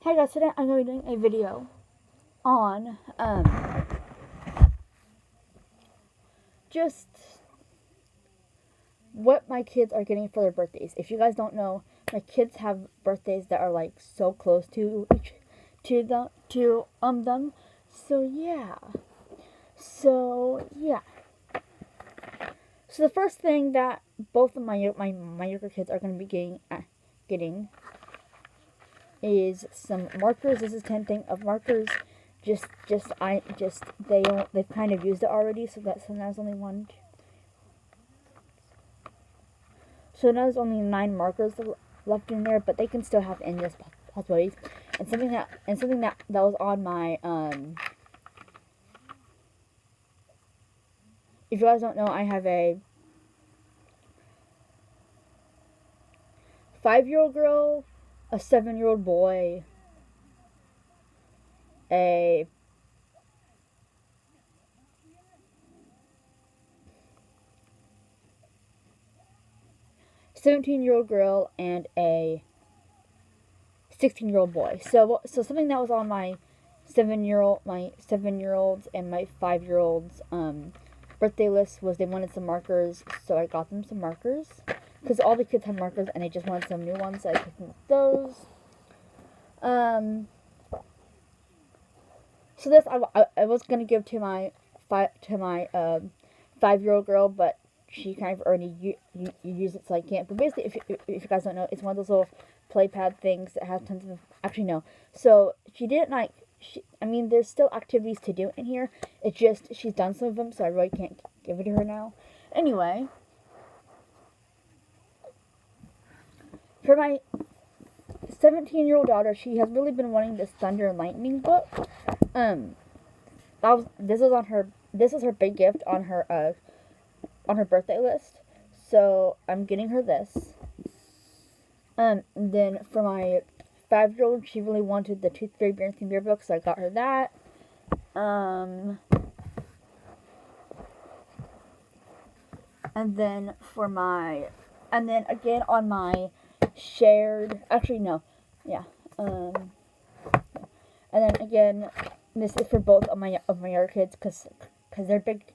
Hey guys, today I'm going to be doing a video on just what my kids are getting for their birthdays. If you guys don't know, my kids have birthdays that are like so close to them. So yeah. So the first thing that both of my younger kids are going to be getting is some markers. This is 10 thing of markers. They've kind of used it already, so now there's only one. So now there's only 9 markers left in there, but they can still have endless possibilities. And something that was on my if you guys don't know, I have a 5-year-old girl, a 7-year-old boy, a 17-year-old girl, and a 16-year-old boy. So something that was on my 7-year-olds and my 5-year-olds birthday list was they wanted some markers, so I got them some markers because all the kids have markers and they just wanted some new ones, so I picked up those. So this I was gonna give to my 5-year-old girl, but she kind of already used it, so I can't. But basically, if you guys don't know, it's one of those little play pad things that has tons of. Actually, no. So she didn't like. There's still activities to do in here. It's just she's done some of them, so I really can't give it to her now. Anyway, for my 17-year-old daughter, she has really been wanting this Thunder and Lightning book. This is her big gift on her birthday list. So I'm getting her this. Then for my 5-year-old, she really wanted the Tooth Fairy Berenstain Bears book, so I got her that. And then again on my shared, actually no, yeah. And then again, this is for both of my younger kids, because they're big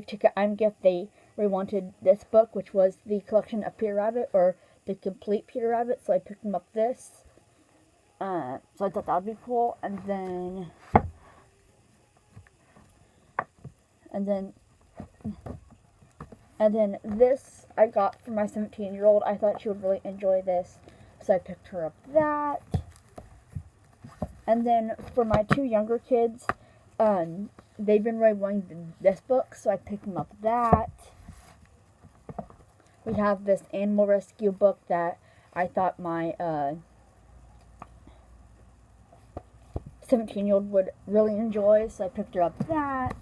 ticket item gift. They really wanted this book, which was the collection of Peter Rabbit, or the complete Peter Rabbit. So I picked them up this. So I thought that would be cool. And then this I got for my 17-year-old. I thought she would really enjoy this, so I picked her up that. And then for my 2 younger kids, they've been really wanting this book, so I picked them up that. We have this animal rescue book that I thought my 17-year-old would really enjoy, so I picked her up that.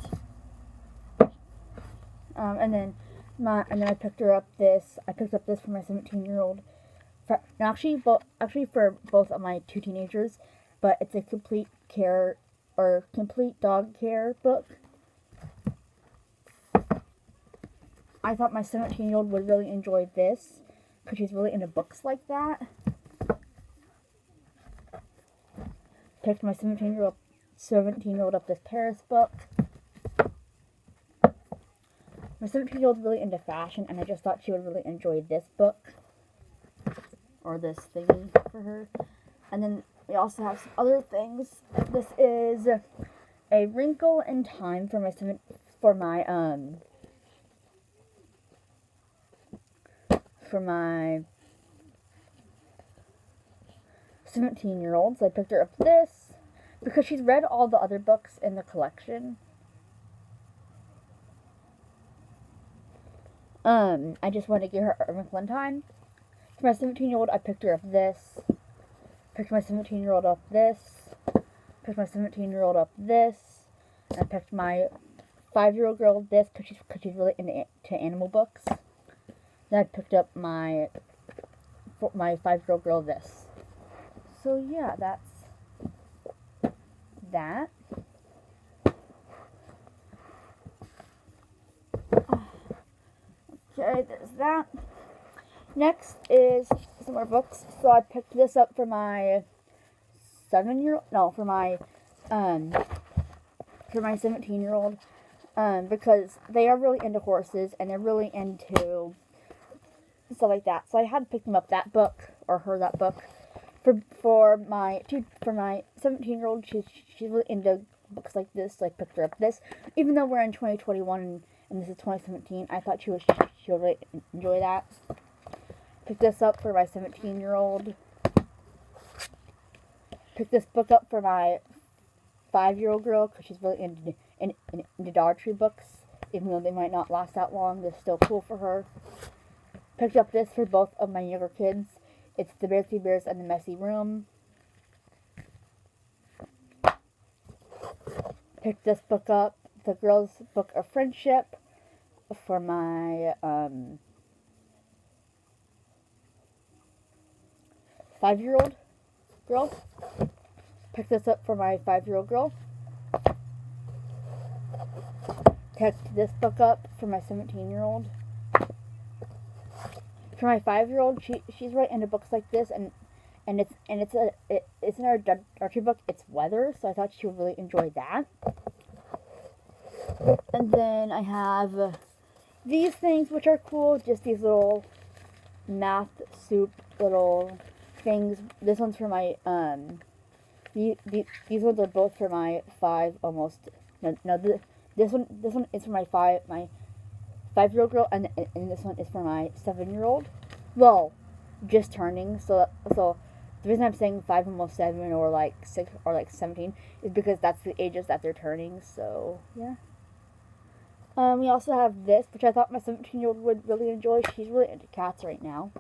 And then I picked up this for my 17-year-old. Actually for both of my 2 teenagers, but it's a complete dog care book. I thought my 17-year-old would really enjoy this because she's really into books like that. Picked my 17-year-old up this Paris book. My 17-year-old's really into fashion, and I just thought she would really enjoy this book, or this thingy for her. And then we also have some other things. This is A Wrinkle in Time for my 17-year-old. So I picked her up this because she's read all the other books in the collection. I just wanted to give her A Wrinkle in Time. For my 17-year-old, I picked her up this. Picked my 17-year-old up this. Picked my 17-year-old up this. I picked my 5-year-old girl this because she's really into animal books. Then I picked up my 5-year-old girl this. So yeah, that's that. Okay, there's that. Next is some more books. So I picked this up for my for my um, 17-year-old, because they are really into horses and they're really into stuff like that. So I had to pick them up that book, or her that book. For my 17-year-old, she's really into books like this. So I picked her up this, even though we're in 2021 and this is 2017. I thought she would really enjoy that. Picked this up for my 17-year-old. Picked this book up for my 5-year-old girl because she's really into Dollar Tree books. Even though they might not last that long, they're still cool for her. Picked up this for both of my younger kids. It's The Bear, Three Bears, and the Messy Room. Picked this book up, The Girls' Book of Friendship, for my 5-year-old girl. Picked this up for my 5-year-old girl. Picked this book up for my 17-year-old. For my 5-year-old, she's right into books like this, and it's in our Archie book. It's weather, so I thought she would really enjoy that. And then I have these things, which are cool. Just these little math soup little things. This one's for my these ones are both for my 5 almost. No, this one is for my 5-year-old girl, and this one is for my 7-year-old. Well, just turning. So the reason I'm saying 5 almost 7, or like 6 or like 17, is because that's the ages that they're turning. So yeah. We also have this, which I thought my 17-year-old would really enjoy. She's really into cats right now.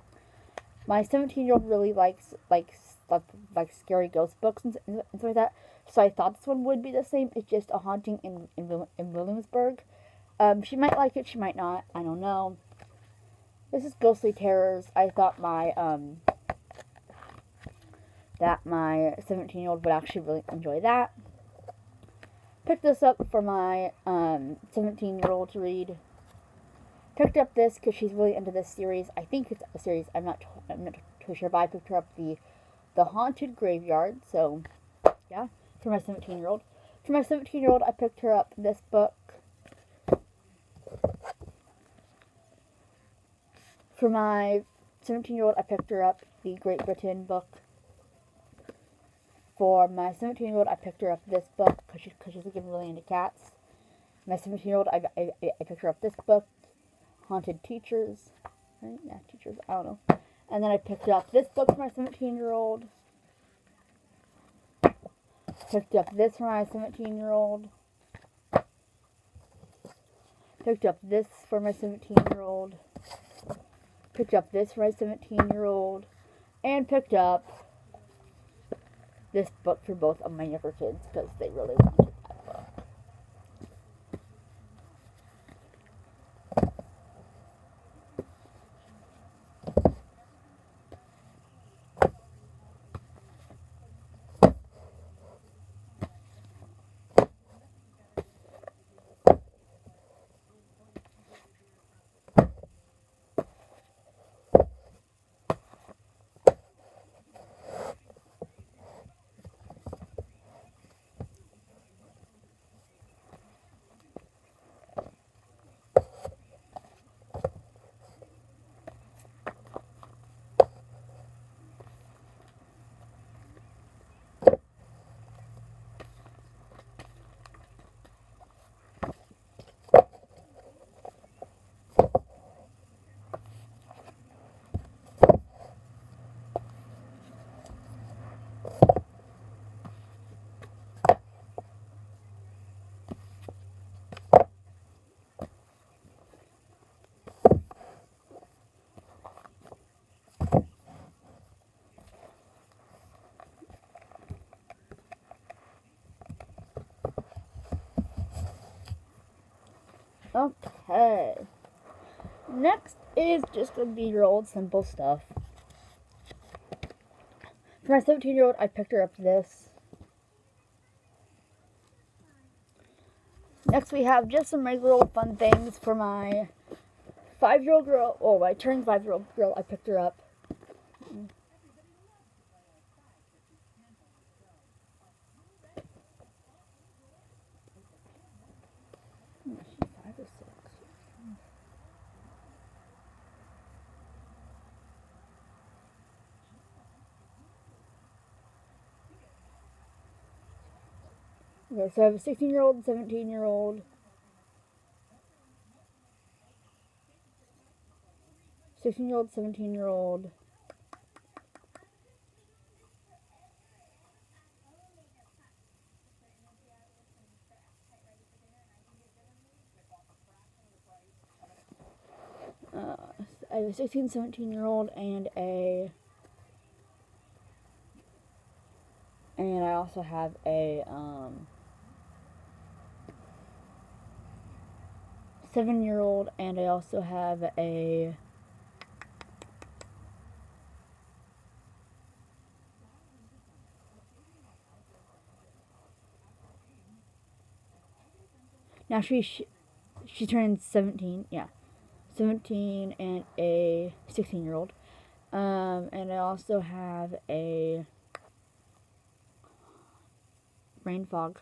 My 17-year-old really likes scary ghost books and stuff like that. So I thought this one would be the same. It's just A Haunting in Williamsburg. She might like it, she might not. I don't know. This is Ghostly Terrors. I thought my 17-year-old would actually really enjoy that. Picked this up for my 17-year-old to read. Picked up this because she's really into this series. I think it's a series. I'm not too sure, but I picked her up the Haunted Graveyard. So yeah, for my 17-year-old. For my 17-year-old, I picked her up this book. For my 17-year-old, I picked her up the Great Britain book. For my 17-year-old, I picked her up this book because she's getting really into cats. My 17-year-old, I picked her up this book, Haunted Teachers. Right? Yeah, Teachers, I don't know. And then I picked up this book for my 17-year-old. Picked up this for my 17-year-old. Picked up this for my 17-year-old. Picked up this for my 17-year-old. And picked up this book for both of my younger kids because they really wanted that book. Okay. Next is just going to be your old simple stuff. For my 17-year-old, I picked her up this. Next we have just some regular old fun things for my 5-year-old girl. Oh, my turning 5-year-old girl, I picked her up Okay, so I have a 16-year-old and 17-year-old. 16-year-old, 17-year-old. I have a 16, 17-year-old and I also have a 7-year-old, and I also have a now she turned 17, yeah, 17, and a 16-year-old. And I also have a brain fog,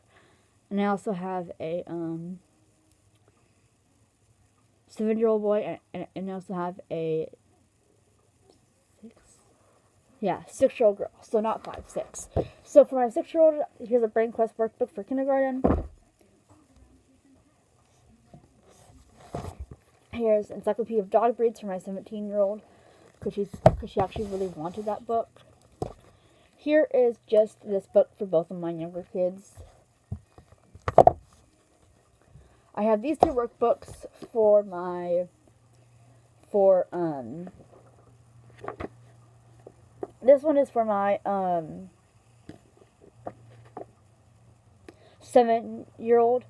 and I also have a 7-year-old boy, and I also have a 6-year-old girl. So not 5, 6. So for my 6-year-old, here's a Brain Quest workbook for kindergarten. Here's Encyclopedia of Dog Breeds for my 17-year-old, because she actually really wanted that book. Here is just this book for both of my younger kids. I have these 2 workbooks this one is for my 7-year-old,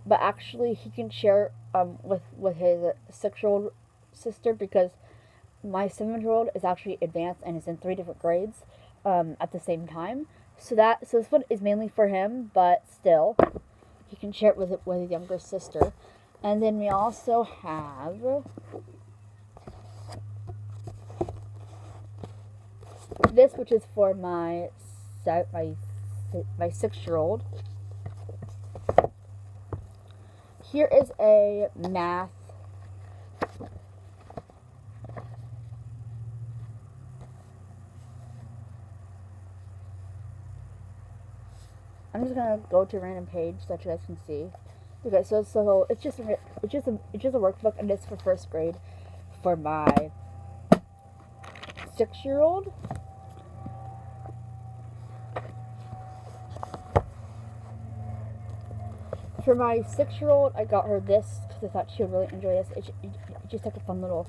but actually he can share with his 6-year-old sister, because my 7-year-old is actually advanced and is in 3 different grades at the same time. So this one is mainly for him, but still he can share it with his younger sister. And then we also have this, which is for my 6-year-old. Here is a math I'm just gonna go to a random page so that you guys can see. Okay, so it's just a workbook, and it's for 1st grade for my 6-year-old. For my 6-year-old, I got her this because I thought she would really enjoy this. It's just like a fun little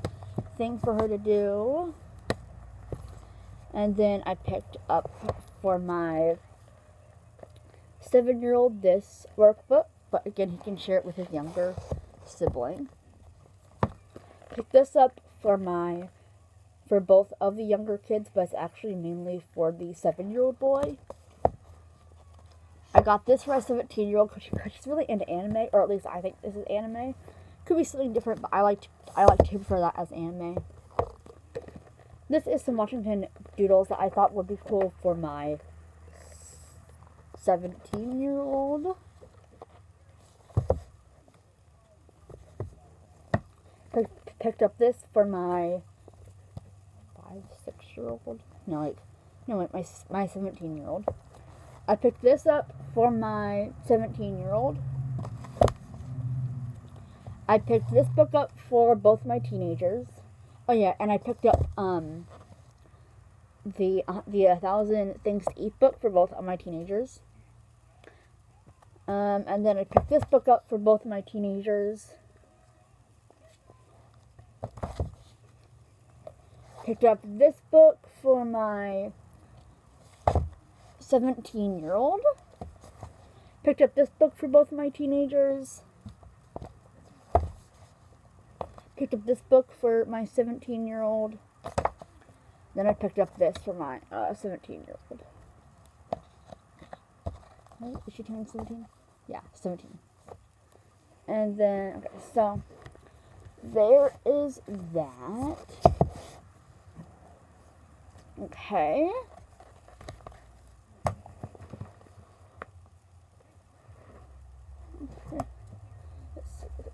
thing for her to do. And then I picked up for my 7-year-old this workbook, but again, he can share it with his younger sibling. Picked this up for both of the younger kids, but it's actually mainly for the 7-year-old boy. I got this for my 17-year-old because she's really into anime, or at least I think this is anime. Could be something different, but I like to prefer that as anime. This is some Washington doodles that I thought would be cool for my 17-year-old. Picked up this for my 6-year-old. No, my 17-year-old. I picked this up for my 17-year-old. I picked this book up for both my teenagers. Oh yeah, and I picked up the 1,000 Things to Eat book for both of my teenagers. And then I picked this book up for both of my teenagers. Picked up this book for my 17-year-old. Picked up this book for both of my teenagers. Picked up this book for my 17-year-old. Then I picked up this for my 17-year-old. Is she turning 17? Yeah, 17. And then, okay, so there is that. Okay.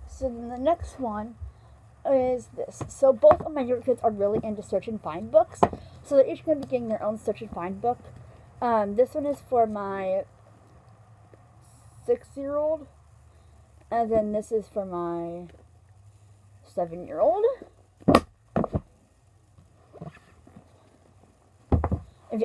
So then the next one is this. So both of my younger kids are really into search and find books. So they're each going to be getting their own search and find book. This one is for my 6-year-old. And then this is for my 7-year-old.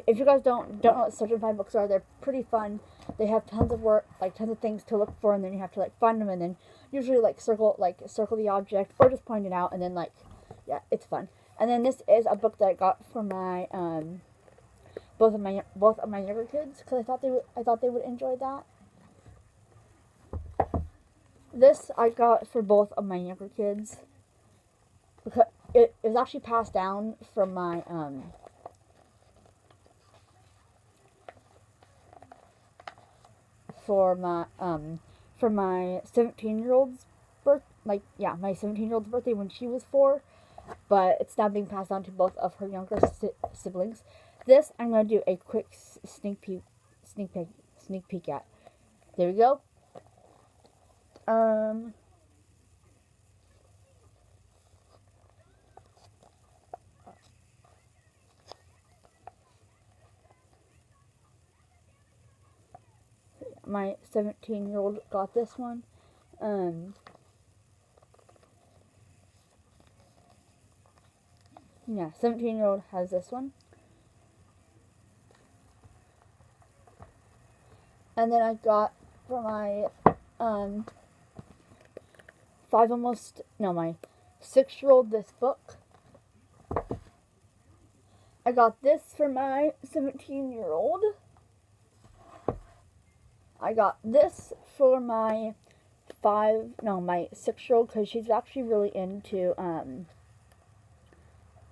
If you guys don't know what Search and Find books are, they're pretty fun. They have tons of work, like tons of things to look for, and then you have to like find them, and then usually like circle the object or just point it out, and then like, yeah, it's fun. And then this is a book that I got for my both of my younger kids, because I thought they would enjoy that. This I got for both of my younger kids because it was actually passed down from my for my 17-year-old's my 17-year-old's birthday when she was 4, but it's now being passed on to both of her younger siblings. This I'm going to do a quick sneak peek at. There we go. My 17-year-old got this one. Yeah, 17-year-old has this one. And then I got for my my 6-year-old this book. I got this for my 17-year-old. I got this for my 6-year-old, because she's actually really into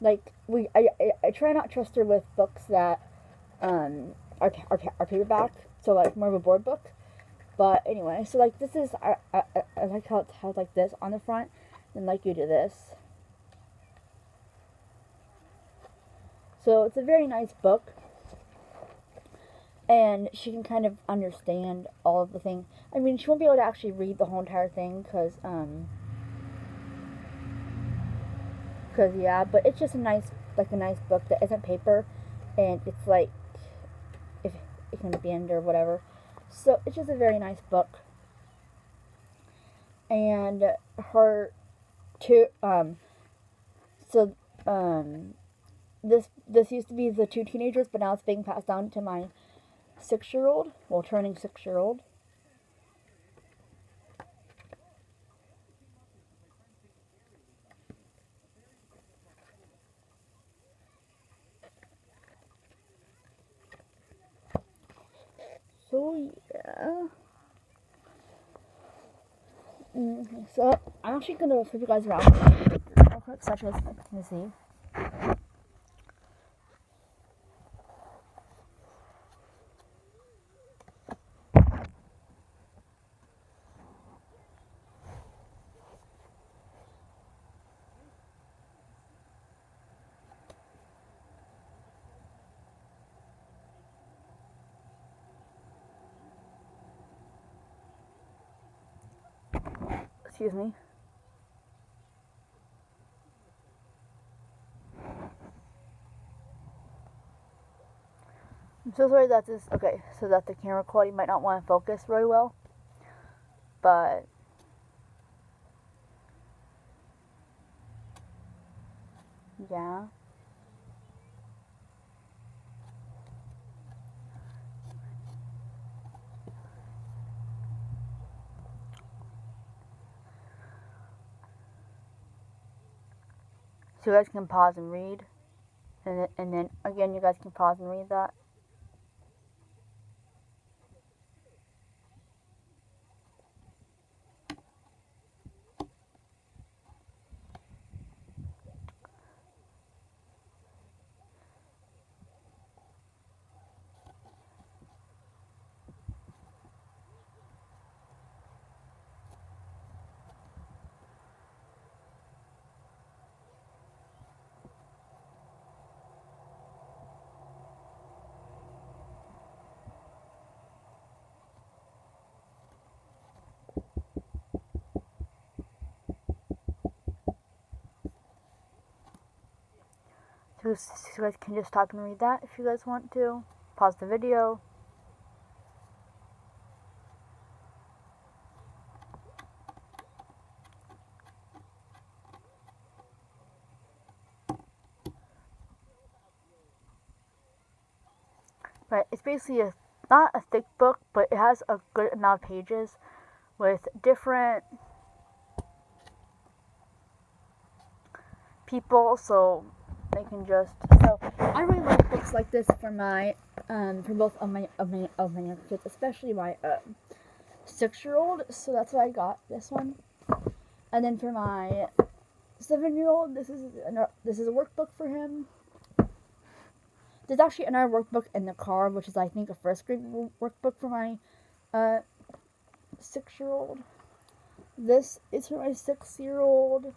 I try not to trust her with books that are paperback, so like more of a board book. But anyway, so like this is I like how it has like this on the front, and like you do this. So it's a very nice book, and she can kind of understand all of the things. I mean, she won't be able to actually read the whole entire thing, because yeah, but it's just a nice book that isn't paper, and it's like if it can bend or whatever. So it's just a very nice book. And her two this used to be the 2 teenagers, but now it's being passed down to my 6-year-old, well, turning 6-year-old. So yeah. So I'm actually gonna flip you guys around real quick, such as you can see. Excuse me. I'm so sorry that so that the camera quality might not want to focus very well, but yeah. So you guys can pause and read, and then again you guys can pause and read that. So you guys can just stop and read that if you guys want to. Pause the video. basically not a thick book, but it has a good amount of pages with different people, so they can just. So I really like books like this for my for both of my younger kids, especially my 6-year-old. So that's why I got this one. And then for my 7-year-old, this is a workbook for him. There's actually another workbook in the car, which is I think a first grade workbook for my 6-year-old. This is for my 6-year-old.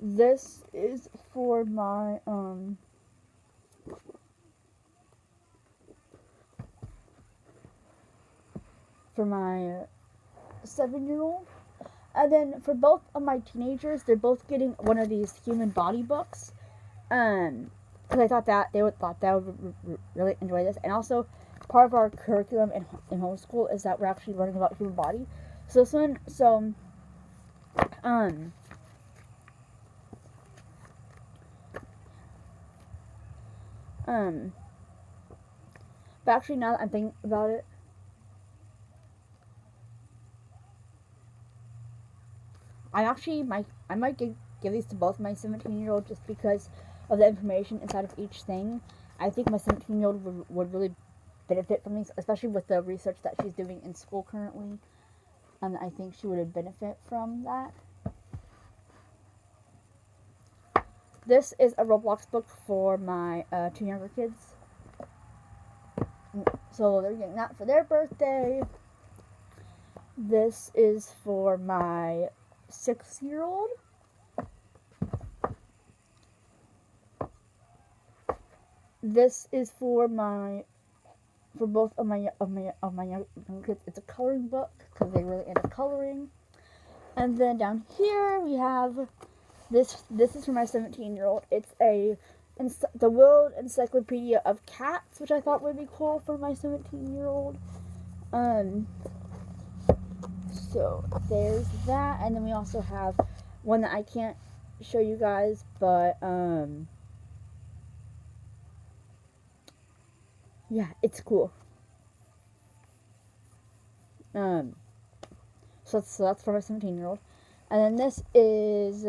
This is for my for my 7-year-old. And then for both of my teenagers, they're both getting one of these human body books. Because I thought that they would really enjoy this. And also, part of our curriculum in homeschool is that we're actually learning about human body. So this one, but actually now that I'm thinking about it, I might give these to both my 17-year-old just because of the information inside of each thing. I think my 17-year-old would really benefit from these, especially with the research that she's doing in school currently. And I think she would benefit from that. This is a Roblox book for my 2 younger kids. So they're getting that for their birthday. This is for my 6-year-old. This is for both of my young kids. It's a coloring book because they really into coloring. And then down here we have this. This is for my 17-year-old. It's the World Encyclopedia of Cats, which I thought would be cool for my 17-year-old. So there's that, and then we also have one that I can't show you guys, but yeah, it's cool. So that's for my 17-year-old, and then this is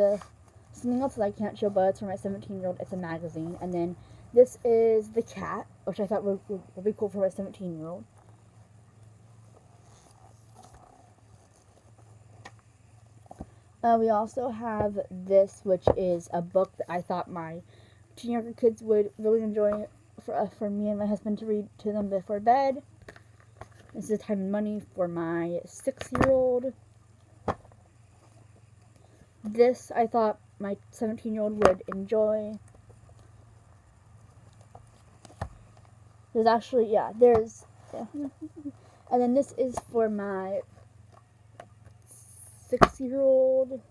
something else that I can't show, but it's for my 17-year-old. It's a magazine, and then this is the cat, which I thought would be cool for my 17-year-old. We also have this, which is a book that I thought my 2 younger kids would really enjoy for me and my husband to read to them before bed. This is Time and Money for my 6-year-old. This I thought my 17-year-old would enjoy. There's actually, yeah. And then this is for my 6-year-old.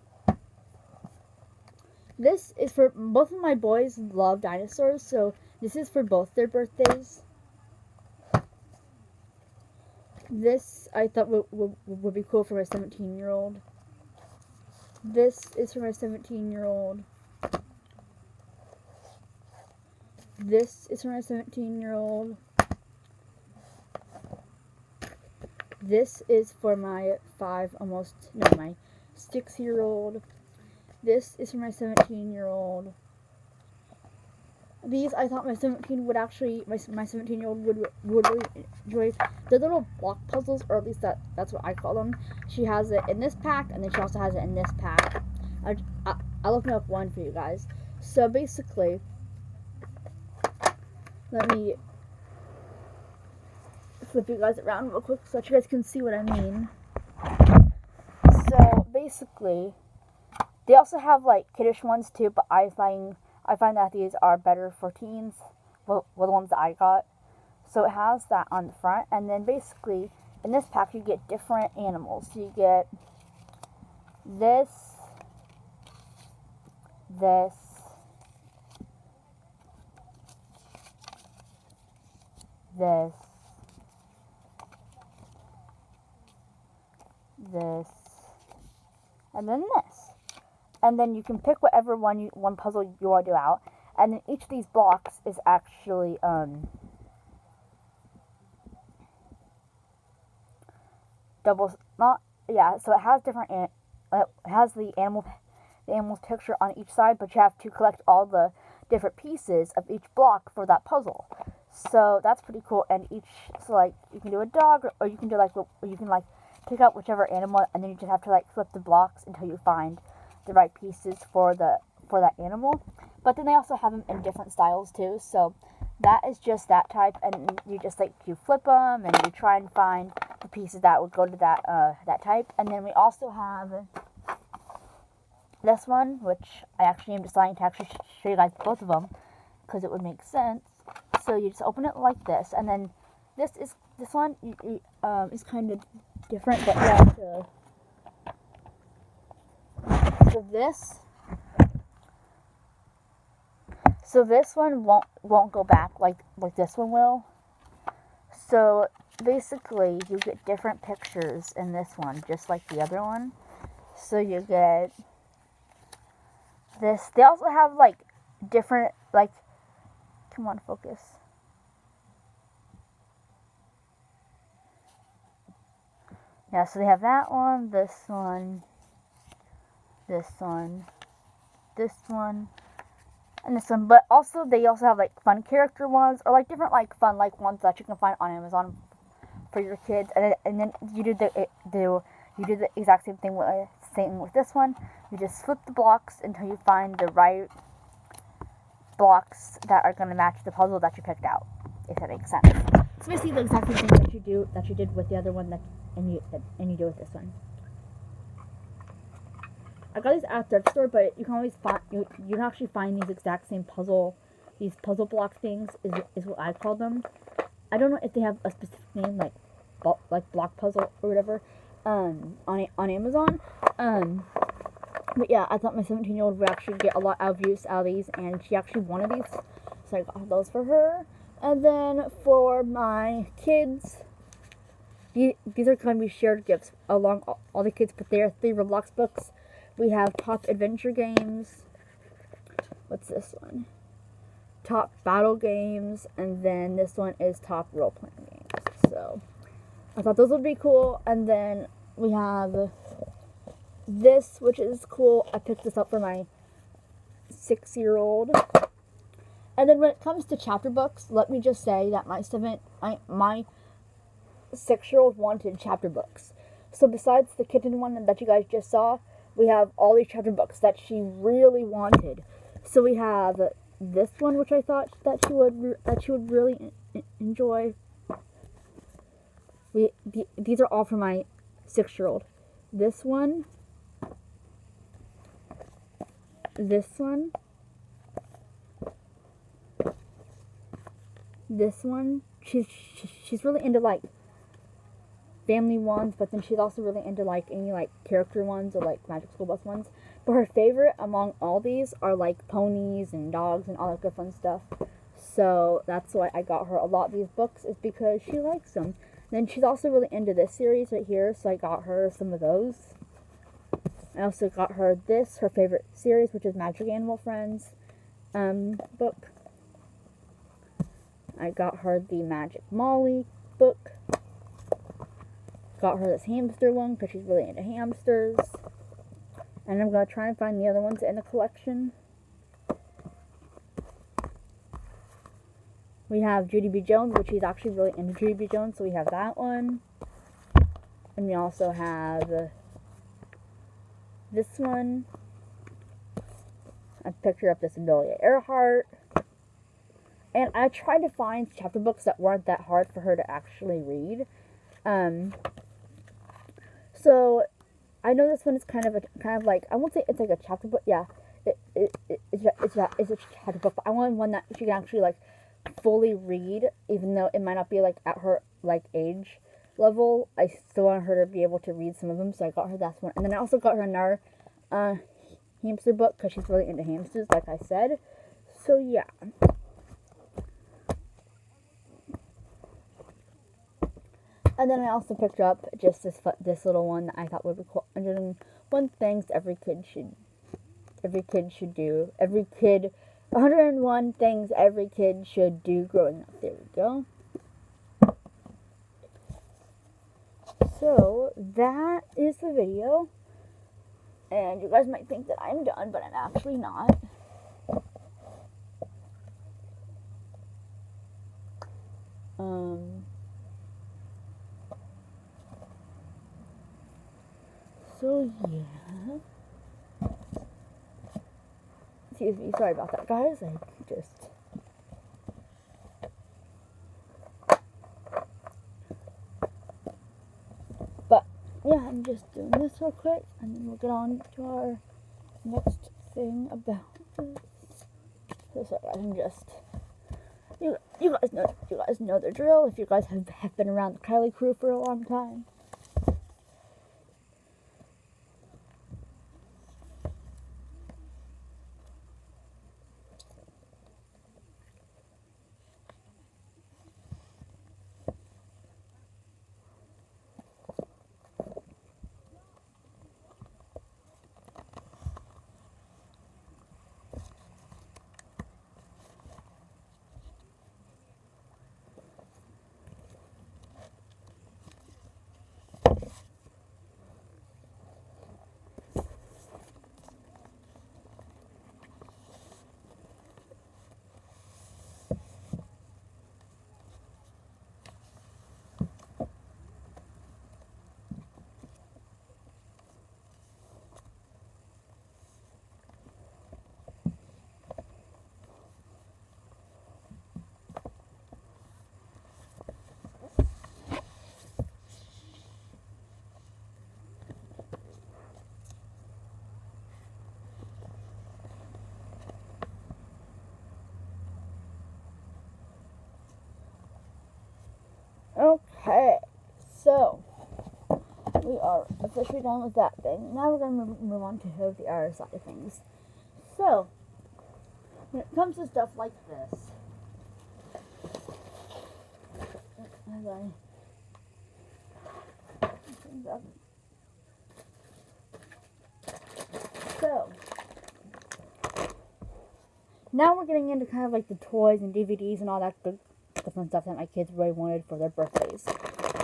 This is for both of my boys love dinosaurs, so this is for both their birthdays. This I thought would be cool for my 17-year-old. This is for my 17-year-old. This is for my 17-year-old. This is for my my 6-year-old. This is for my 17-year-old. These I thought my 17-year-old would really enjoy. The little block puzzles, or at least that's what I call them. She has it in this pack, and then she also has it in this pack. I'll open up one for you guys. So basically, let me flip you guys around real quick so that you guys can see what I mean. So basically, they also have like kiddish ones too, but I find that these are better for teens. Well, the ones that I got. So it has that on the front, and then basically in this pack you get different animals. So you get this, this, and then this. And then you can pick whatever one puzzle you want to do out. And then each of these blocks is actually, doubles, not, yeah, so it has it has the animal's picture on each side, but you have to collect all the different pieces of each block for that puzzle. So that's pretty cool. And so like you can do a dog, or you can do like you can like pick out whichever animal, and then you just have to like flip the blocks until you find the right pieces for that animal. But then they also have them in different styles too. So that is just that type, and you just like you flip them and you try and find the pieces that would go to that type. And then we also have this one, which I actually am deciding to actually show you guys both of them because it would make sense. So you just open it like this, and then this one is kind of different, but you have to. So this one won't go back like this one will. So basically, you get different pictures in this one, just like the other one. So you get this. They also have like different, like, come on, focus. Yeah, so they have that one, this one, this one, this one, and this one. But also, they also have like fun character ones, or like different like fun like ones that you can find on Amazon for your kids. And then you do the exact same thing with this one. You just flip the blocks until you find the right blocks that are going to match the puzzle that you picked out, if that makes sense. So basically the exact same thing that you did with the other one and you do with this one. I got these at thrift store, but you can always find you can actually find these exact same puzzle block things is what I call them. I don't know if they have a specific name like block puzzle or whatever on Amazon. But yeah, I thought my 17-year-old would actually get a lot of use out of these, and she actually wanted these, so I got those for her. And then for my kids, these are going to be shared gifts along all the kids put their 3 Roblox books. We have Top Adventure Games. What's this one? Top Battle Games, and then this one is Top Role Playing Games. So I thought those would be cool. And then we have this, which is cool. I picked this up for my 6-year-old. And then when it comes to chapter books, let me just say that my 6-year-old wanted chapter books. So besides the kitten one that you guys just saw, we have all these chapter books that she really wanted. So we have this one, which I thought that she would really enjoy. These are all for my 6-year-old. This one. This one. This one. She's really into like family ones, but then she's also really into like any like character ones or like Magic School Bus ones. But her favorite among all these are like ponies and dogs and all that good fun stuff. So that's why I got her a lot of these books, is because she likes them. Then she's also really into this series right here, so I got her some of those. I also got her her favorite series, which is Magic Animal Friends book. I got her the Magic Molly book. Got her this hamster one because she's really into hamsters. And I'm going to try and find the other ones in the collection. We have Judy B. Jones, which she's actually really into Judy B. Jones, so we have that one. And we also have this one. I picked her up this Amelia Earhart. And I tried to find chapter books that weren't that hard for her to actually read. So I know this one is kind of like, I won't say it's like a chapter book. Yeah, it's a chapter book, but I wanted one that she can actually like fully read, even though it might not be like at her like age level. I still want her to be able to read some of them, so I got her that one. And then I also got her another hamster book because she's really into hamsters, like I said. So yeah. And then I also picked up just this little one that I thought would be cool. 101 things every kid should do. Every kid 101 things every kid should do growing up. There we go. So, that is the video. And you guys might think that I'm done, but I'm actually not. So, yeah. Excuse me, sorry about that, guys. But, yeah, I'm just doing this real quick, and then we'll get on to our next thing about this. So, sorry, guys, I'm just... You guys know the drill if you guys have been around the Kylie crew for a long time. Okay, so we are officially done with that thing. Now we're going to move on to the other side of things. So, when it comes to stuff like this, so now we're getting into kind of like the toys and DVDs and all that good fun stuff that my kids really wanted for their birthdays.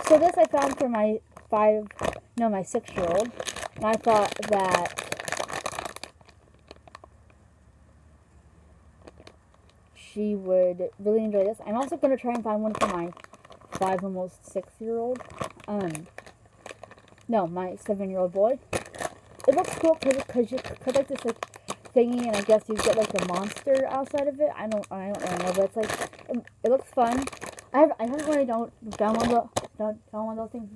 So this I found for my 6-year-old, and I thought that she would really enjoy this. I'm also going to try and find one for my 5, almost 6-year-old. No, my 7-year-old boy. It looks cool because like this like thingy, and I guess you get like a monster outside of it. I don't really know, but it's like it looks fun. I haven't really done one of those things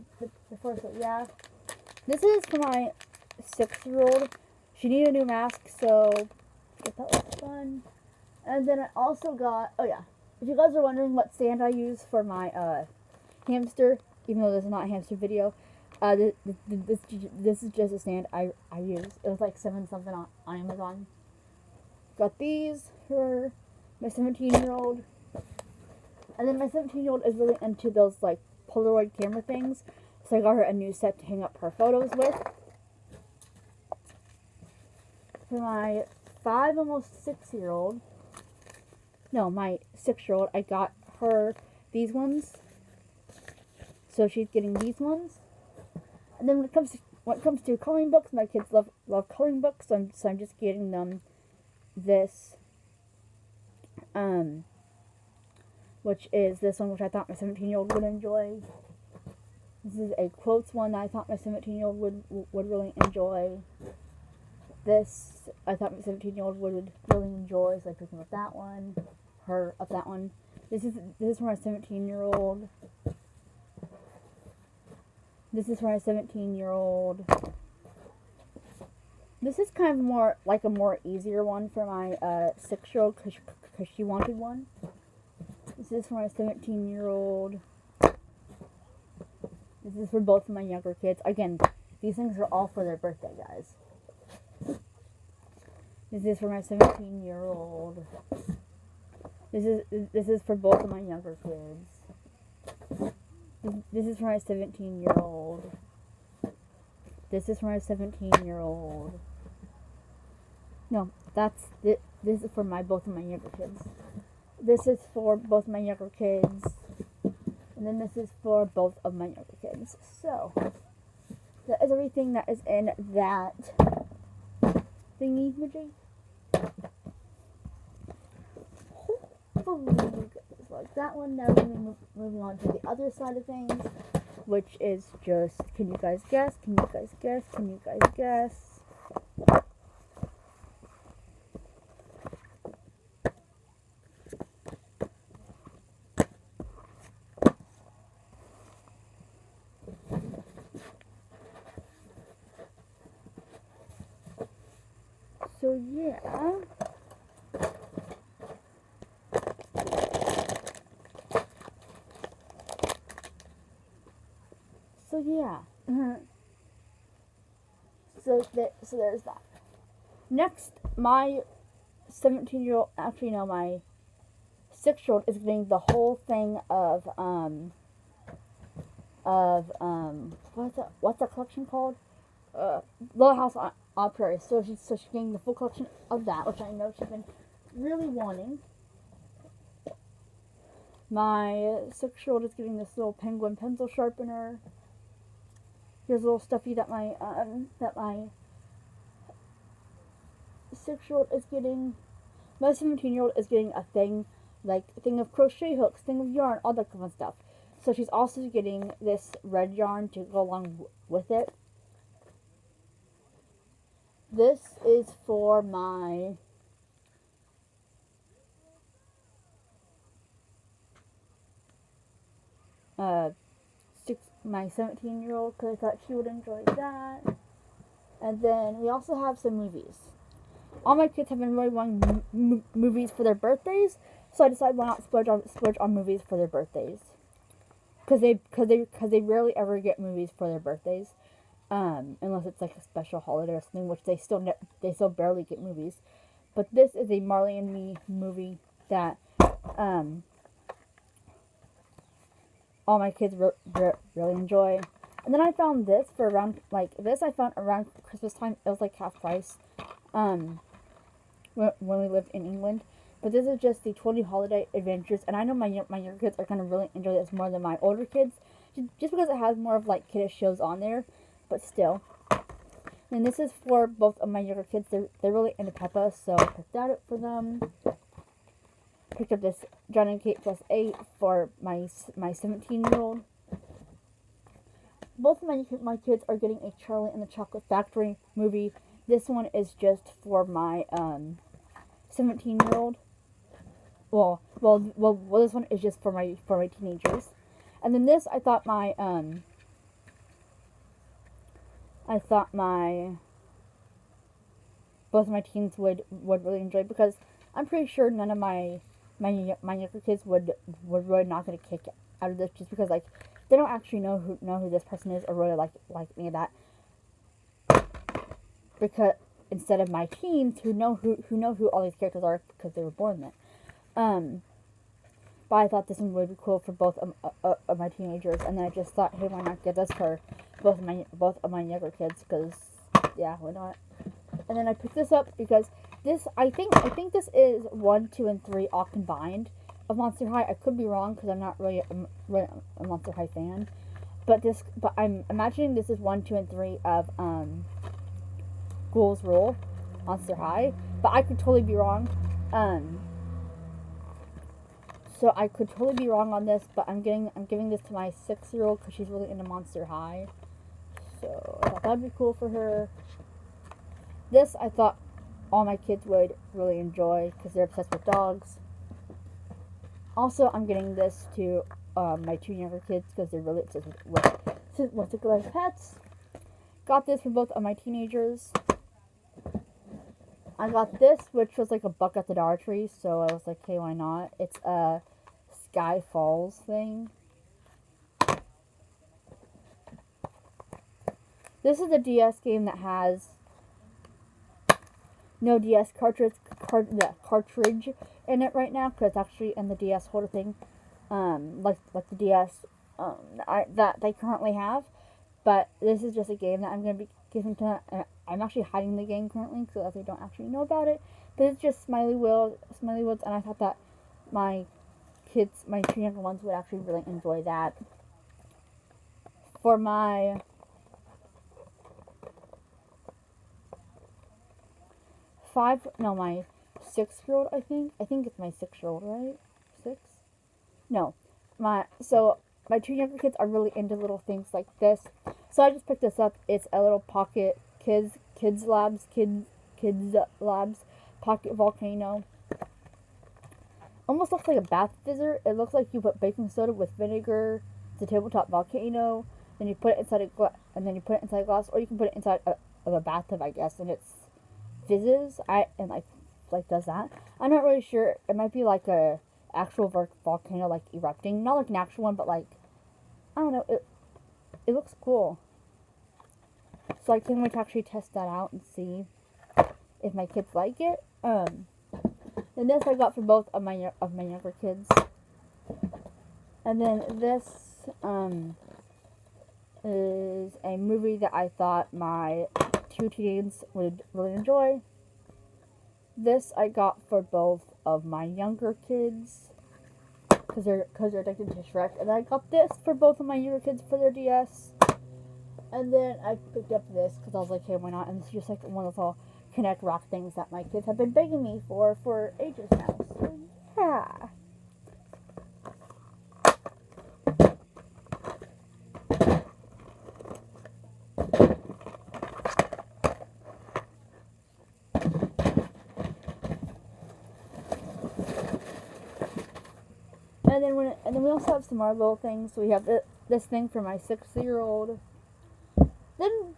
before, so yeah. This is for my 6-year-old. She needed a new mask, so that looks fun. And then I also got, oh yeah, if you guys are wondering what stand I use for my hamster, even though this is not a hamster video, this is just a stand I use. It was like 7 something on Amazon. Got these for my 17-year-old. And then my 17-year-old is really into those like Polaroid camera things. So I got her a new set to hang up her photos with. For my 5, almost 6-year-old, no, my 6-year-old, I got her these ones. So she's getting these ones. And then when it comes to coloring books, my kids love coloring books, so I'm just getting them this, which is this one, which I thought my 17-year-old would enjoy. This is a quotes one that I thought my 17-year-old would really enjoy. This I thought my 17-year-old would really enjoy, so I picked him up that one, her up that one. This is for my 17-year-old. This is for my 17-year-old. This is kind of more like a more easier one for my 6-year-old because she wanted one. This is for my 17-year-old. This is for both of my younger kids. Again, these things are all for their birthday, guys. This is for my 17-year-old. This is for both of my younger kids. This is for my 17-year-old. This is for my 17-year-old. No, that's it. this is for both of my younger kids. This is for both my younger kids. And then this is for both of my younger kids. So, that is everything that is in that thingy majig. Hopefully you guys like that one. Now we're moving on to the other side of things, which is just, can you guys guess? Can you guys guess? Can you guys guess? So yeah. So yeah. So there's that. Next, my 17-year-old, actually no, my 6-year-old is getting the whole thing of what's that collection called? Little House on Prairie. So she's getting the full collection of that, which I know she's been really wanting. My 6-year-old is getting this little penguin pencil sharpener. Here's a little stuffy that my 6-year-old is getting. My 17-year-old is getting a thing of crochet hooks, thing of yarn, all that kind of stuff. So she's also getting this red yarn to go along with it. This is for my my 17-year-old, because I thought she would enjoy that. And then we also have some movies. All my kids have been really wanting movies for their birthdays, so I decided why not splurge on movies for their birthdays. Because they rarely ever get movies for their birthdays, unless it's like a special holiday or something, which they still barely get movies. But this is a Marley and Me movie that all my kids really enjoy. And then I found this for around, I found around Christmas time. It was like half price, when we lived in England. But this is just the 20 Holiday Adventures, and I know my younger kids are gonna really enjoy this more than my older kids, just because it has more of like kiddish shows on there, but still. And this is for both of my younger kids. They're really into Peppa, so I picked that up for them. Picked up this John and Kate Plus 8 for my 17-year-old. Both of my kids are getting a Charlie and the Chocolate Factory movie. This one is just for my 17-year-old. Well, this one is just for my teenagers. And then this, I thought my both of my teens would really enjoy, because I'm pretty sure none of my younger kids would really not get a kick out of this, just because like they don't actually know who this person is, or really like any of that. Because instead of my teens who know who all these characters are because they were born then. But I thought this one would be cool for both of my teenagers, and then I just thought, hey, why not get this for both of my younger kids? Because yeah, why not? And then I picked this up because this, I think this is 1, 2, and 3 all combined of Monster High. I could be wrong because I'm not really a Monster High fan, but I'm imagining this is 1, 2, and 3 of Ghouls Rule Monster High, but I could totally be wrong. So I could totally be wrong on this, but I'm giving this to my 6-year-old because she's really into Monster High. So I thought that'd be cool for her. This I thought all my kids would really enjoy because they're obsessed with dogs. Also, I'm getting this to my 2 younger kids because they're really obsessed with pets. Got this for both of my teenagers. I got this, which was like a buck at the Dollar Tree, so I was like, hey, why not? It's a Sky Falls thing. This is a DS game that has no DS cartridge in it right now, because it's actually in the DS holder thing, like the DS that they currently have. But this is just a game that I'm going to be giving to them. I'm actually hiding the game currently, so they don't actually know about it. but it's just Smiley Woods, and I thought that my kids, my two younger ones, would actually really enjoy that. For my my 6-year-old, I think it's my 6-year-old, right? 6? No, my two younger kids are really into little things like this. So I just picked this up. It's a little pocket kids labs pocket volcano. Almost looks like a bath fizzer. It looks like you put baking soda with vinegar. It's a tabletop volcano. Then you put it inside a glass, or you can put it inside of a bathtub, I guess, and it's fizzes. Like does that. I'm not really sure. It might be like a actual volcano like erupting, not like an actual one, but like I don't know. It looks cool. So I can't wait to actually test that out and see if my kids like it. And this I got for both of my younger kids. And then this is a movie that I thought my two teens would really enjoy. This I got for both of my younger kids because they're addicted to Shrek, and I got this for both of my younger kids for their DS. And then I picked up this because I was like, hey, why not? And it's just like one of those little Connect Rock things that my kids have been begging me for ages now. So yeah. And then we also have some more little things. So we have this thing for my 6-year-old. Then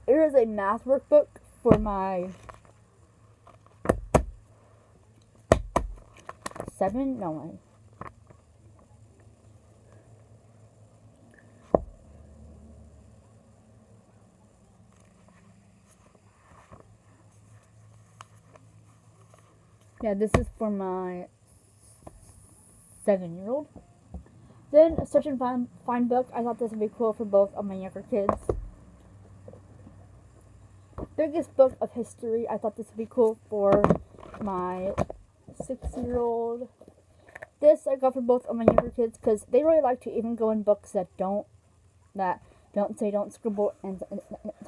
there is a math workbook for my 7. No way. Yeah, this is for my 7-year-old. Then a Search and Find book. I thought this would be cool for both of my younger kids. Biggest book of history. I thought this would be cool for my 6-year-old. This I got for both of my younger kids because they really like to even go in books that don't scribble and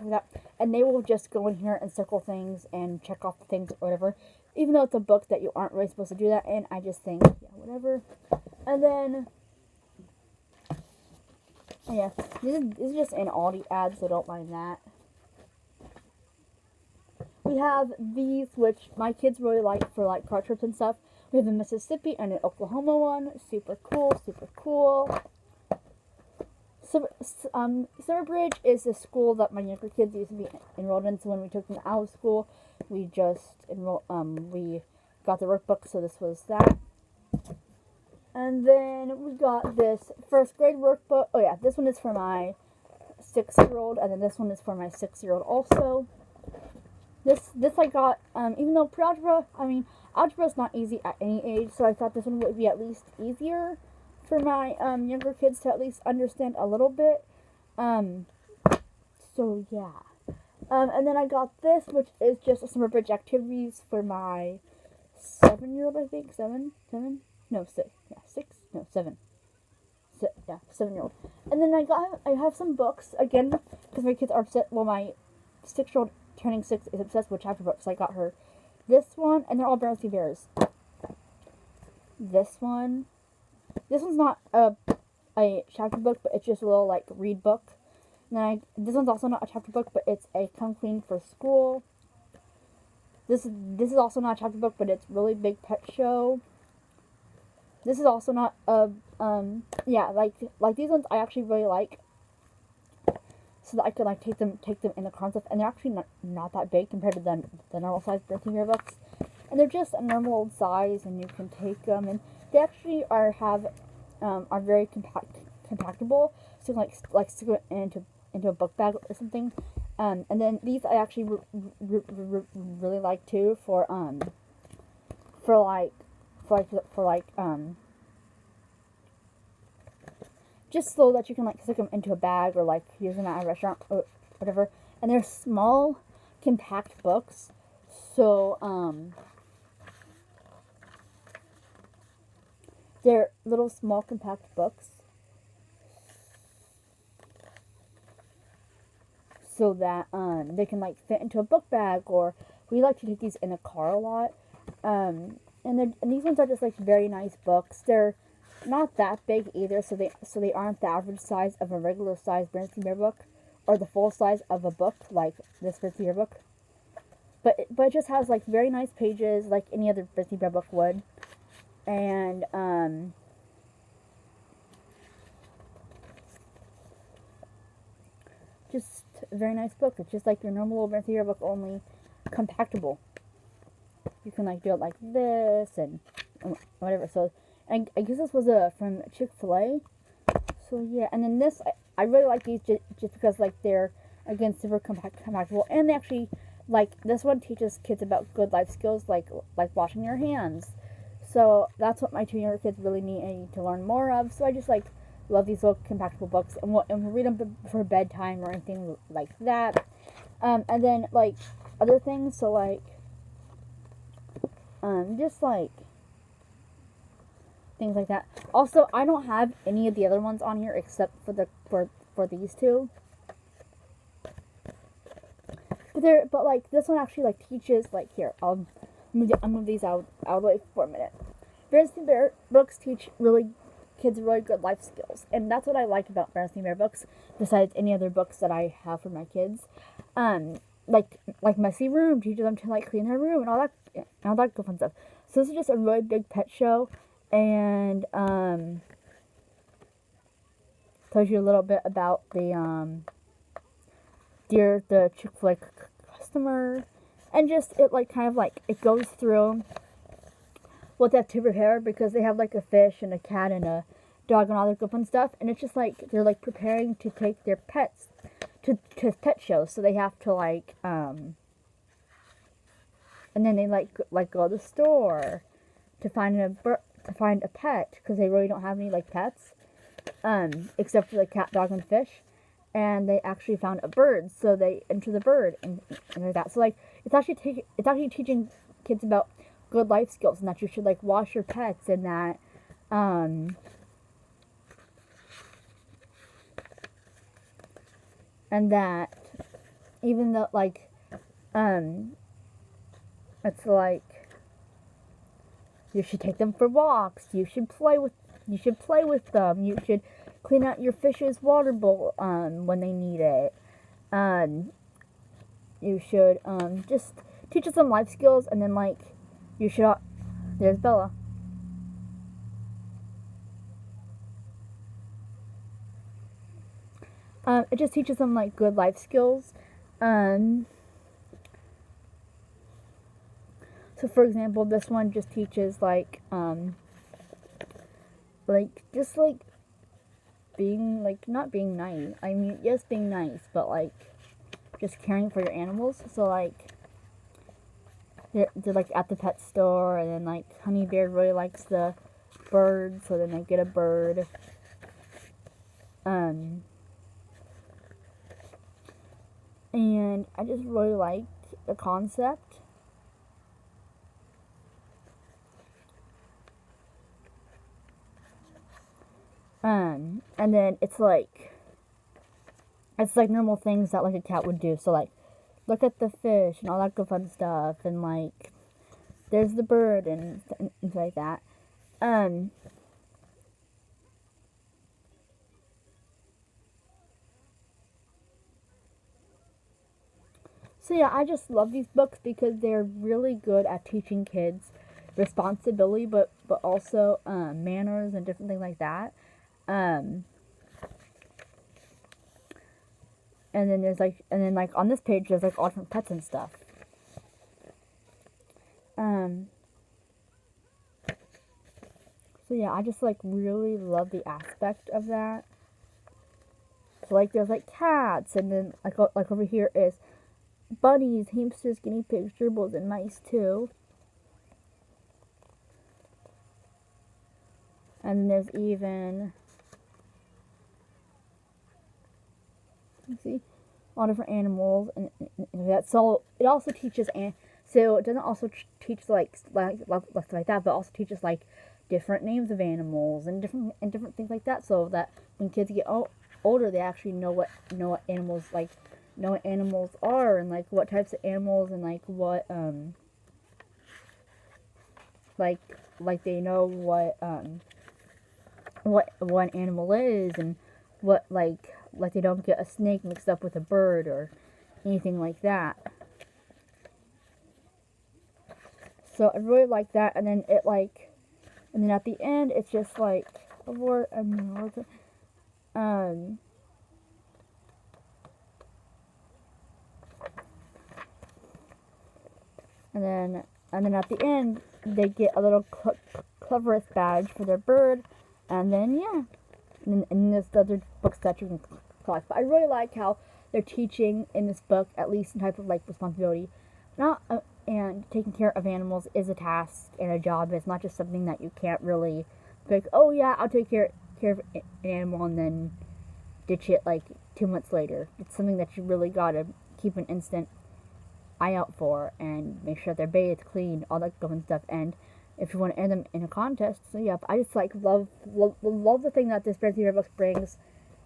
that, and they will just go in here and circle things and check off the things or whatever, even though it's a book that you aren't really supposed to do that in. I just think, yeah, whatever. And then, yeah, this is just an Aldi ad, so don't mind that. We have these, which my kids really like for like car trips and stuff. We have a Mississippi and an Oklahoma one. Super cool, super cool. Summerbridge is the school that my younger kids used to be enrolled in. So when we took them out of school, we just we got the workbook. So this was that. And then we got this first grade workbook. Oh yeah, this one is for my 6-year-old, and then this one is for my 6-year-old also. This I got, even though pre-algebra, algebra is not easy at any age, so I thought this one would be at least easier for my younger kids to at least understand a little bit. So yeah. And then I got this, which is just a Summerbridge activities for my 7-year-old, I think. 7? No, 6. Yeah, 6? No, 7. Yeah, 7-year-old. And then I have some books, again, because my kids are upset. Well, my 6-year-old turning 6 is obsessed with chapter books. So I got her this one, and they're all Berenstain Bears. This one's not a chapter book, but it's just a little like read book. And this one's also not a chapter book, but it's a Come Clean for School. This is also not a chapter book, but it's Really Big Pet Show. This is also not a yeah, like these ones I actually really like, so that I could like take them in the car and stuff, and they're actually not that big compared to the normal size Berenstain Bear books, and they're just a normal old size, and you can take them, and they actually are very compactable, so you can like stick it into a book bag or something. And then these I actually really like too for just so that you can like stick them into a bag or like use them at a restaurant or whatever. And they're small, compact books, So, they're little small compact books. So that they can like fit into a book bag, or we like to take these in a car a lot. And these ones are just like very nice books. They're not that big either, so they aren't the average size of a regular size Bernstein Bear book, or the full size of a book like this Bernstein Bear book. But it just has like very nice pages like any other Bernstein Bear book would, and just a very nice book. It's just like your normal little Bernstein Bear book, only compactable. You can like do it like this and whatever. So, and I guess this was from Chick-fil-A. So yeah, and then this I really like these just because like they're again super compactable, and they actually like this one teaches kids about good life skills like washing your hands. So that's what my 2 younger kids really need to learn more of. So I just like love these little compactable books, and we'll read them for bedtime or anything like that. And then like other things, so like just like things like that. Also, I don't have any of the other ones on here except for these two. But like this one actually like teaches like here. I'll move these out of the way for a minute. Bernstein Bear books teach kids really good life skills, and that's what I like about Bernstein Bear books. Besides any other books that I have for my kids, like Messy Room teaches them to like clean their room and all that good fun stuff. So this is just a really big pet show, and tells you a little bit about the the Chick-fil-A customer, and just it like kind of like it goes through what they have to prepare, because they have like a fish and a cat and a dog and all that good fun stuff, and it's just like they're like preparing to take their pets to pet shows, so they have to like and then they like go to the store to find a pet, because they really don't have any like pets except for the cat, dog, and fish. And they actually found a bird, so they enter the bird and like that. So like it's actually teaching kids about good life skills, and that you should like wash your pets, and that even though like it's like you should take them for walks, you should play with them, you should clean out your fish's water bowl when they need it. You should just teach them life skills, and then like you should there's Bella. It just teaches them like good life skills. So for example, this one just teaches like just like being like not being nice. I mean, yes, being nice, but like just caring for your animals. So like they're like at the pet store, and then like Honey Bear really likes the bird, so then they get a bird. And I just really like the concept. And then it's like normal things that like a cat would do. So like look at the fish and all that good fun stuff, and like there's the bird and things like that. So yeah, I just love these books because they're really good at teaching kids responsibility, but also manners and different things like that. And then like on this page there's like all different pets and stuff. So yeah, I just like really love the aspect of that. So like there's like cats, and then like over here is bunnies, hamsters, guinea pigs, gerbils, and mice too. And then there's even, you see, all different animals and that. So it also teaches So it doesn't also teach stuff like that, but also teaches like different names of animals and different things like that, so that when kids get older, they actually know what animals know what animals are, and like what types of animals, and like what like they know what an animal is, and what like they don't get a snake mixed up with a bird or anything like that. So I really like that, and then and then at the end it's just like a word, um and then at the end they get a little cleverest badge for their bird, and then yeah, and there's other books that you can collect. But I really like how they're teaching in this book at least some type of like responsibility, not and taking care of animals is a task and a job. It's not just something that you can't really be like, oh yeah, I'll take care of an animal and then ditch it like 2 months later. It's something that you really gotta keep an instant eye out for and make sure their bathed, clean, all that good stuff. And if you want to enter them in a contest, so yeah. I just like love the thing that this Bears Beaver book brings.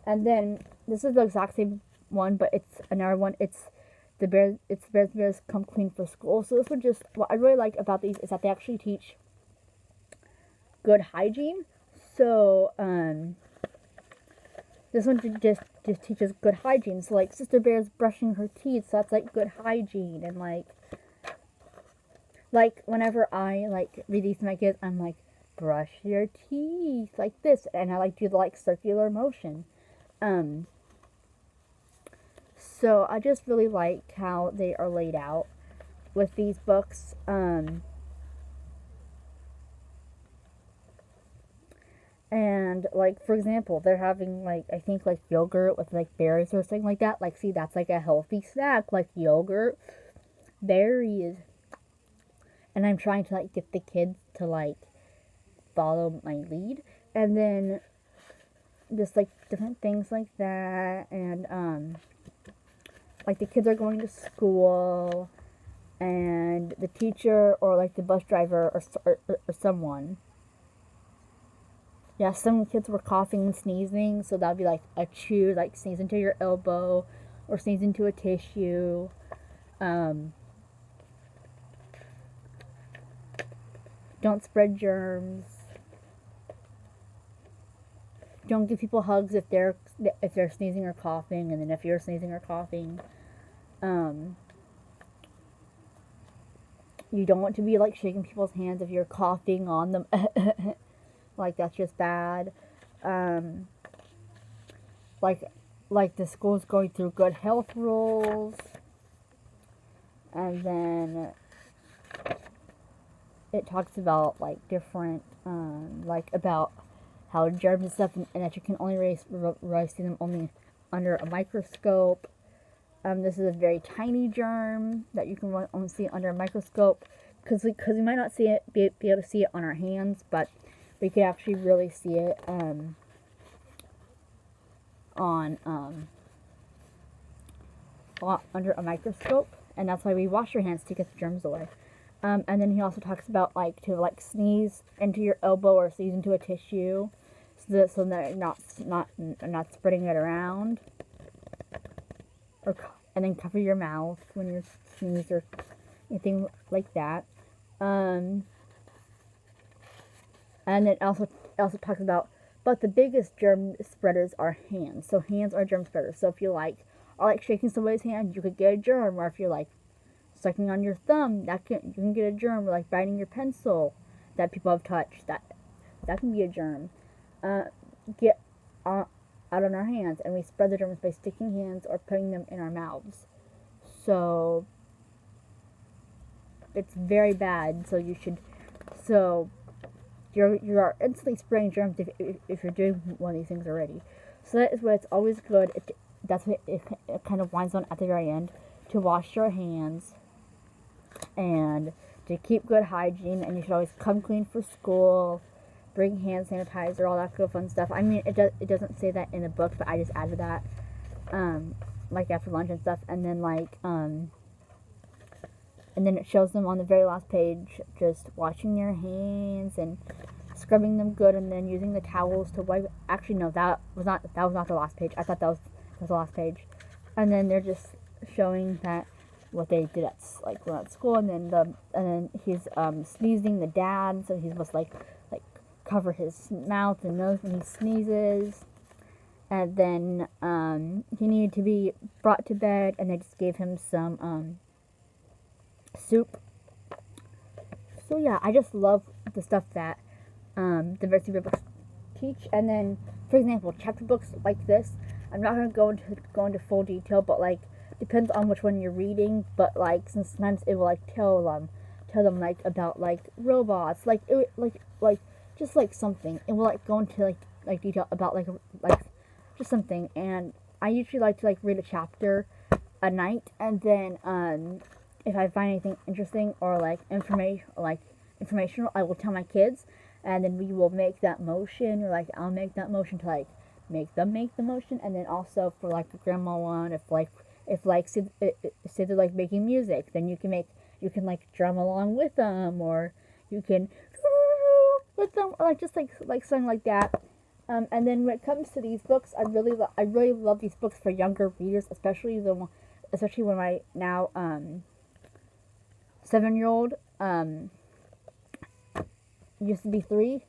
And then this is the exact same one, but it's another one. It's the Bears Come Clean for School. So this one, just what I really like about these is that they actually teach good hygiene. So this one just teaches good hygiene. So like Sister Bear's brushing her teeth, so that's like good hygiene. And like whenever I like read these to my kids, I'm like, brush your teeth like this, and I like do the like circular motion. So I just really like how they are laid out with these books. And like for example, they're having like I think like yogurt with like berries or something like that. Like see, that's like a healthy snack, like yogurt, berries. And I'm trying to like get the kids to like follow my lead, and then just like different things like that. And like the kids are going to school, and the teacher or like the bus driver or someone. Yeah, some kids were coughing and sneezing, so that would be like a chew, like sneeze into your elbow or sneeze into a tissue. Don't spread germs. Don't give people hugs if they're sneezing or coughing, and then if you're sneezing or coughing. You don't want to be like shaking people's hands if you're coughing on them. Like that's just bad. Like the school's going through good health rules, and then it talks about like different like about how germs and stuff, and that you can only really see them only under a microscope. This is a very tiny germ that you can only see under a microscope, because we might not see it be able to see it on our hands, but we could actually really see it on under a microscope, and that's why we wash our hands to get the germs away. And then he also talks about like to like sneeze into your elbow or sneeze into a tissue, so that you're not spreading it around. And then cover your mouth when you sneeze or anything like that. And it also talks about, but the biggest germ spreaders are hands. So hands are germ spreaders. So if you are like shaking somebody's hand, you could get a germ. Or if you're like sucking on your thumb, you can get a germ. Or like biting your pencil that people have touched, that can be a germ. Get out on our hands, and we spread the germs by sticking hands or putting them in our mouths. So it's very bad. So you are instantly spraying germs if you're doing one of these things already. So that is why it's always good. That's what it kind of winds on at the very end, to wash your hands and to keep good hygiene. And you should always come clean for school. Bring hand sanitizer, all that good fun stuff. I mean, it doesn't say that in the book, but I just added that, like after lunch and stuff. And then then it shows them on the very last page just washing their hands and scrubbing them good, and then using the towels to wipe. Actually, no, that was not the last page. I thought that was the last page. And then they're just showing that what they did at school, and then he's sneezing, the dad, so he's supposed to like cover his mouth and nose when he sneezes. And then he needed to be brought to bed, and they just gave him some soup. So yeah, I just love the stuff that the Verity Bear books teach. And then, for example, chapter books like this, I'm not gonna go into full detail, but like depends on which one you're reading. But like sometimes it will like tell them like about like robots, like just like something. It will like go into like detail about like just something. And I usually like to like read a chapter a night, and then if I find anything interesting or like informational, I will tell my kids, and then we will make that motion, or like I'll make that motion to like make them make the motion. And then also for like the grandma one, if say they're like making music, then you can like drum along with them, or you can with them, or like just like something like that. And then when it comes to these books, I really love these books for younger readers, especially when my now 7-year-old used to be 3.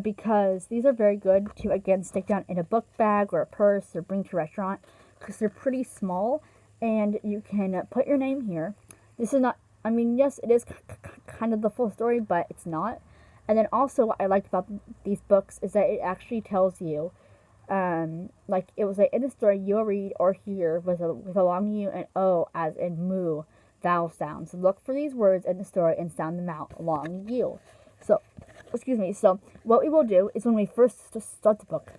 Because these are very good to, again, stick down in a book bag or a purse or bring to a restaurant, because they're pretty small, and you can put your name here. This is not, I mean, yes, it is kind of the full story, but it's not. And then also what I liked about these books is that it actually tells you, like it was like in the story, you'll read or hear with a long U and O as in moo vowel sounds. Look for these words in the story and sound them out, long U. So, excuse me, so what we will do is when we first start the book,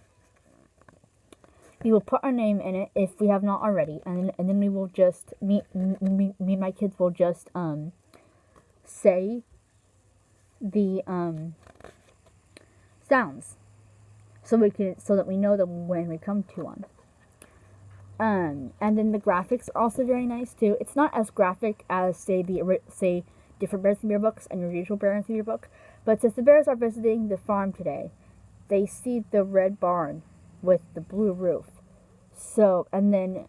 we will put our name in it if we have not already, and then we will just, me and my kids will just, say the, sounds, so that we know them when we come to one. And then the graphics are also very nice too. It's not as graphic as say different Bears and Bear books and your usual Bears and Bear book, but since the bears are visiting the farm today, they see the red barn with the blue roof. So, and then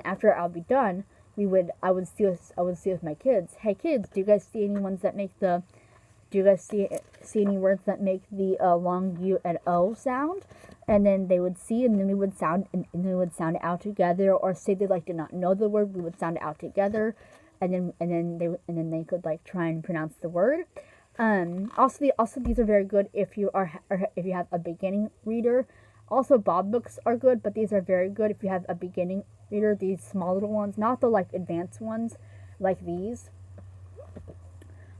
after I'll be done, I would see with my kids. Hey kids, do you guys see any ones that make the? Do you guys see any words that make the long U and O sound? And then they would see, and then we would sound it out together. Or say they like did not know the word, we would sound it out together, and then they could like try and pronounce the word. Also these are very good if you have a beginning reader. Also Bob books are good, but these are very good if you have a beginning reader. These small little ones, not the like advanced ones like these,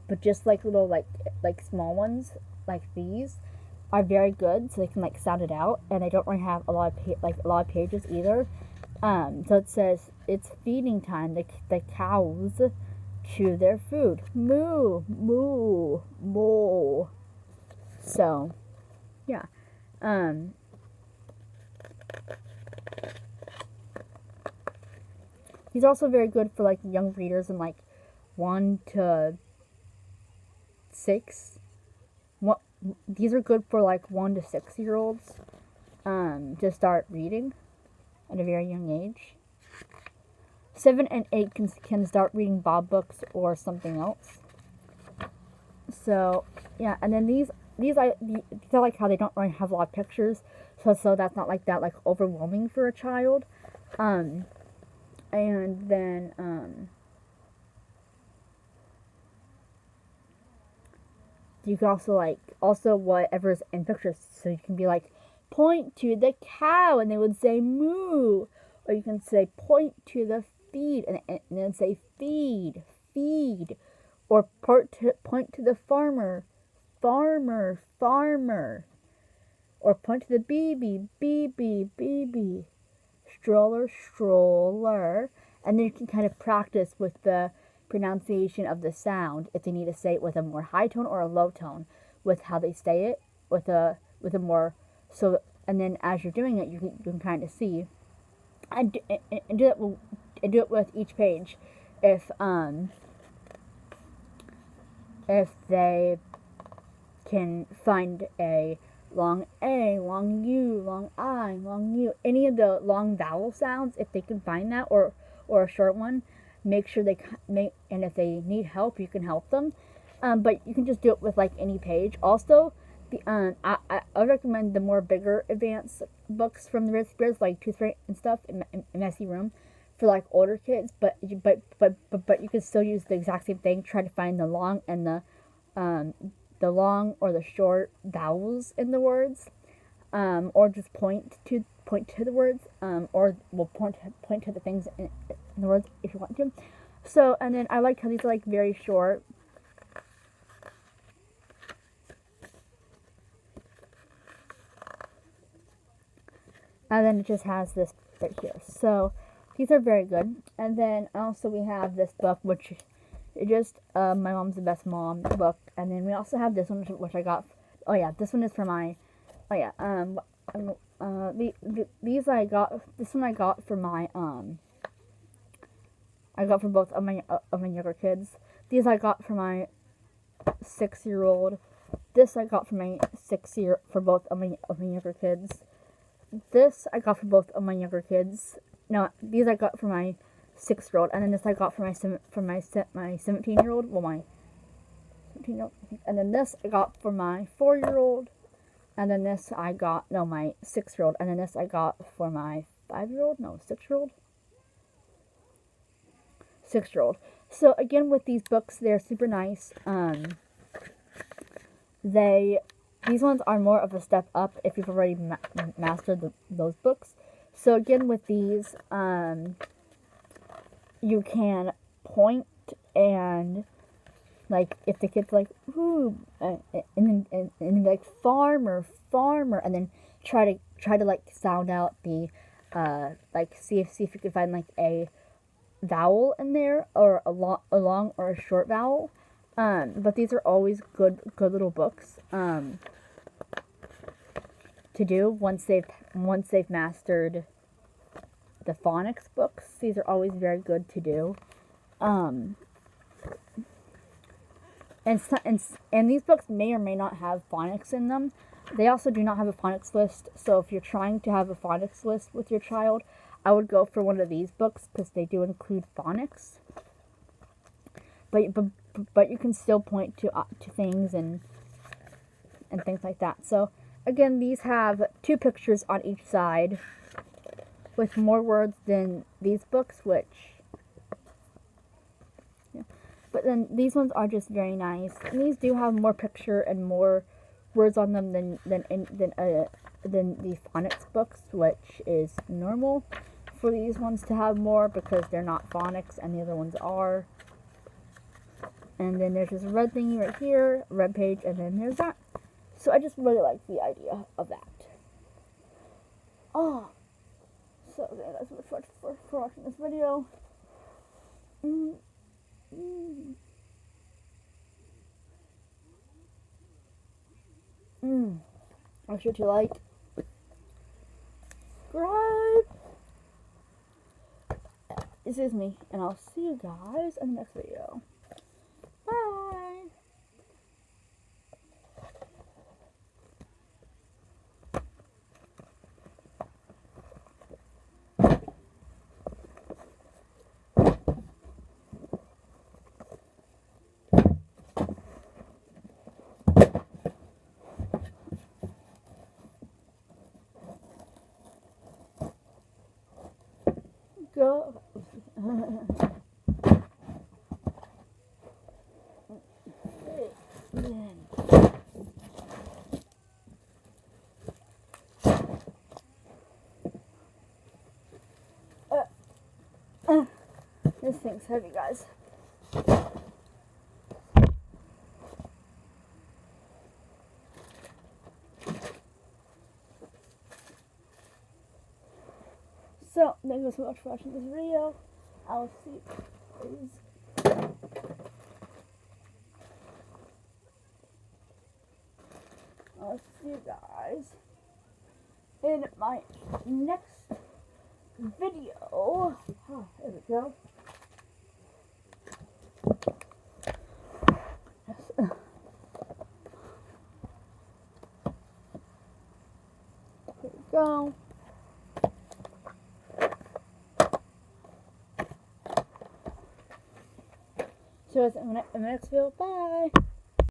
but just like little like small ones like these are very good, so they can like sound it out, and they don't really have a lot of pages either. So it says it's feeding time. The cows chew their food. Moo, moo, moo. So, yeah. He's also very good for like young readers and like 1 to 6. These are good for like 1 to 6-year-olds to start reading at a very young age. 7 and 8 can start reading Bob books or something else. So yeah, and then these I like how they don't really have a lot of pictures, so that's not like that like overwhelming for a child. And then you can also whatever's in pictures, so you can be like, point to the cow, and they would say moo, or you can say point to the feed, and then say feed, or point to the farmer, farmer, or point to the baby, stroller, and then you can kind of practice with the pronunciation of the sound if they need to say it with a more high tone or a low tone, with how they say it with a more, so, and then as you're doing it, you can kind of see and do it with each page. if they can find a long A, long U, long I, long U, any of the long vowel sounds, if they can find that, or a short one, make sure they make, and if they need help, you can help them. But you can just do it with like any page. Also, I recommend the more bigger advanced books from the Ritz Bears, like Tooth Fairy and stuff, and Messy Room, for like older kids. But you can still use the exact same thing. Try to find the long and the long or the short vowels in the words, or just point to the words, or we'll point to the things in the words if you want to. So, and then I like how these are like very short. And then it just has this right here. So these are very good. And then also we have this book, which is just My Mom's the Best Mom book. And then we also have this one, which I got. Oh yeah, this one is for my. Oh yeah. These I got. This one I got for my. I got for both of my younger kids. These I got for my 6-year-old. This I got for my for both of my younger kids. This I got for both of my younger kids. No, these I got for my 6-year-old, and then this I got for my 17-year-old. Well, my 17-year-old, and then this I got for my 4-year-old, and then this I got my 6-year-old, and then this I got for my 5-year-old. No, 6-year-old. 6-year-old. So again, with these books, they're super nice. These ones are more of a step up if you've already mastered those books. So again, with these, you can point and, like, if the kid's like, ooh, and like farmer, and then try to like sound out the, like see if you can find like a vowel in there, or a long or a short vowel. But these are always good little books to do once they've mastered the phonics books. These are always very good to do. And these books may or may not have phonics in them. They also do not have a phonics list. So if you're trying to have a phonics list with your child, I would go for one of these books because they do include phonics. But you can still point to things and things like that. So again, these have 2 pictures on each side with more words than these books, which, yeah. But then these ones are just very nice. And these do have more picture and more words on them than the phonics books, which is normal for these ones to have more because they're not phonics and the other ones are. And then there's this red thingy right here, red page, and then there's that. So I just really like the idea of that. Oh, so thank you guys so much for watching this video. Make sure to like, subscribe, excuse me, and I'll see you guys in the next video. Bye. Go. This thing's heavy, guys. So, thank you so much for watching this video. I'll see you. I'll see you guys in my next video. Oh, there we go. go. So it's in the next video. Bye.